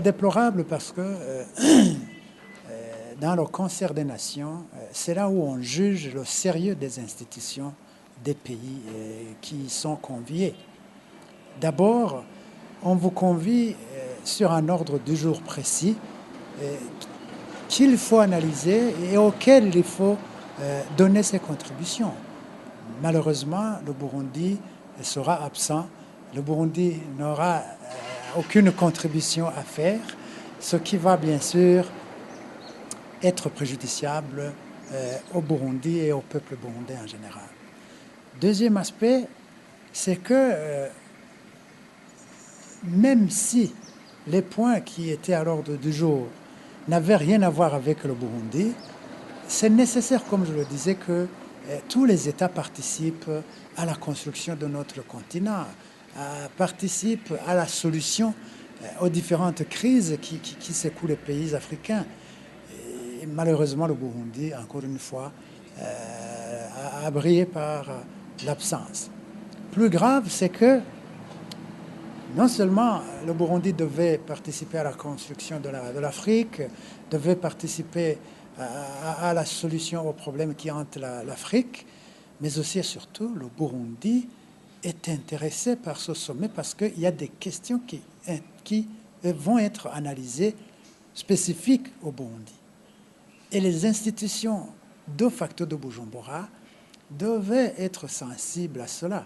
Déplorable parce que dans le concert des nations, c'est là où on juge le sérieux des institutions des pays qui y sont conviés. D'abord, on vous convie sur un ordre du jour précis qu'il faut analyser et auquel il faut donner ses contributions. Malheureusement, le Burundi sera absent. Le Burundi n'aura aucune contribution à faire, ce qui va bien sûr être préjudiciable au Burundi et au peuple burundais en général. Deuxième aspect, c'est que même si les points qui étaient à l'ordre du jour n'avaient rien à voir avec le Burundi, c'est nécessaire, comme je le disais, que tous les États participent à la construction de notre continent, participent à la solution aux différentes crises qui secouent les pays africains. Et malheureusement, le Burundi, encore une fois, a brillé par l'absence. Plus grave, c'est que non seulement le Burundi devait participer à la construction de l'Afrique, devait participer à la solution aux problèmes qui hantent l'Afrique, mais aussi et surtout, le Burundi est intéressé par ce sommet parce qu'il y a des questions qui vont être analysées spécifiques au Burundi. Et les institutions de facto de Bujumbura devaient être sensibles à cela.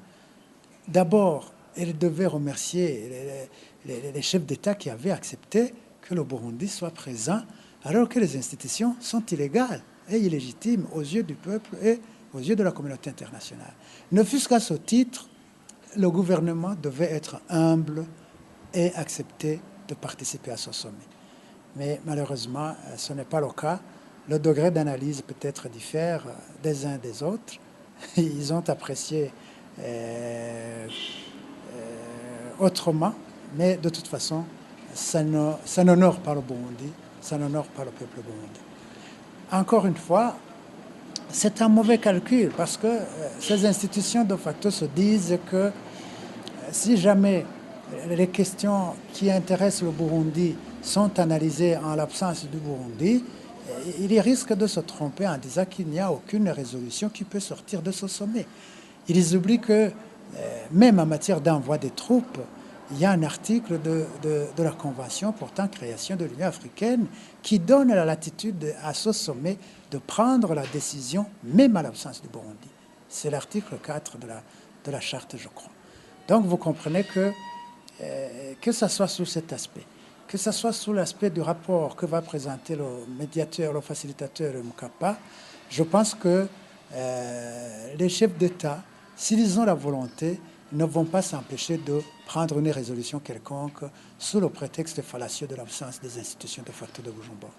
D'abord, elles devaient remercier les chefs d'État qui avaient accepté que le Burundi soit présent, alors que les institutions sont illégales et illégitimes aux yeux du peuple et aux yeux de la communauté internationale. Ne fût-ce qu'à ce titre, le gouvernement devait être humble et accepter de participer à ce sommet. Mais malheureusement, ce n'est pas le cas. Le degré d'analyse peut-être diffère des uns des autres. Ils ont apprécié autrement, mais de toute façon, ça n'honore pas le Burundi, ça n'honore pas le peuple burundais. Encore une fois, c'est un mauvais calcul parce que ces institutions de facto se disent que si jamais les questions qui intéressent le Burundi sont analysées en l'absence du Burundi, ils risquent de se tromper en disant qu'il n'y a aucune résolution qui peut sortir de ce sommet. Ils oublient que même en matière d'envoi des troupes, il y a un article de la Convention portant création de l'Union africaine qui donne la latitude à ce sommet de prendre la décision même à l'absence du Burundi. C'est l'article 4 de la charte, je crois. Donc vous comprenez que ce soit sous cet aspect, que ce soit sous l'aspect du rapport que va présenter le médiateur, le facilitateur Mkapa, je pense que les chefs d'État, s'ils ont la volonté, ne vont pas s'empêcher de prendre une résolution quelconque sous le prétexte fallacieux de l'absence des institutions de facto de Bujumbura.